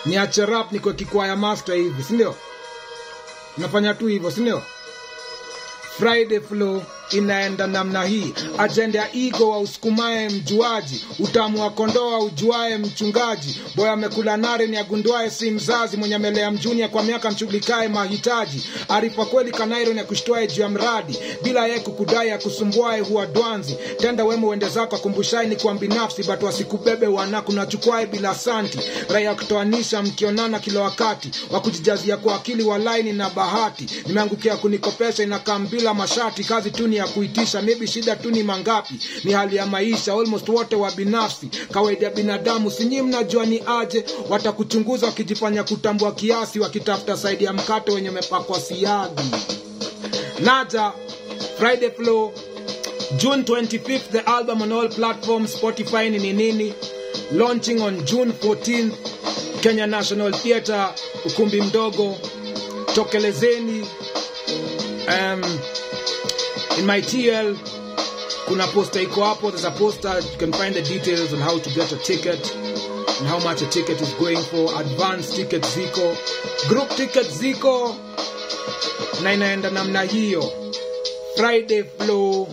niache rap niko kikwaya master hivi, si ndio? Nafanya tu hivyo, si ndio? Friday Flow inaenda namna hii. Agenda ya ego wa usukumae mjuaji, utamu wa kondoa ujuae mchungaji. Boya amekula nare ni agunduae si mzazi, mwenye amelea mjunia kwa miaka mshuglikae mahitaji. Arifa kweli kanairo ni kushtuae juu ya mradi, bila ye kukudai ya kusumbuae huwa dwanzi. Tenda wemo uende zako kumbushai ni kwa binafsi, but wasikubebe wanaku na chukwae bila santi. Raya kutoanisha mkionana kila wakati, wakujijazia kwa akili walaini na bahati. Nimeangukia kunikopesha inakambila mashati, kazi tuni ya kuitisha, maybe shida tu ni mangapi, ni hali ya maisha, almost wote wa binafsi. Kawaida binadamu sinyi mnajua ni aje, watakuchunguza wakijifanya kutambua kiasi, wakitafuta saidi ya mkate wenye mepakwa siagi. Naja Friday Flow June 25th, the album on all platforms, Spotify ni nini, launching on June 14th, Kenya National Theatre, ukumbi mdogo. Tokelezeni. In my TL kuna poster iko hapo, there's a poster, you can find the details on how to get a ticket and how much a ticket is going for. Advance ticket ziko, group ticket ziko, na inaenda namna hiyo. Friday Flow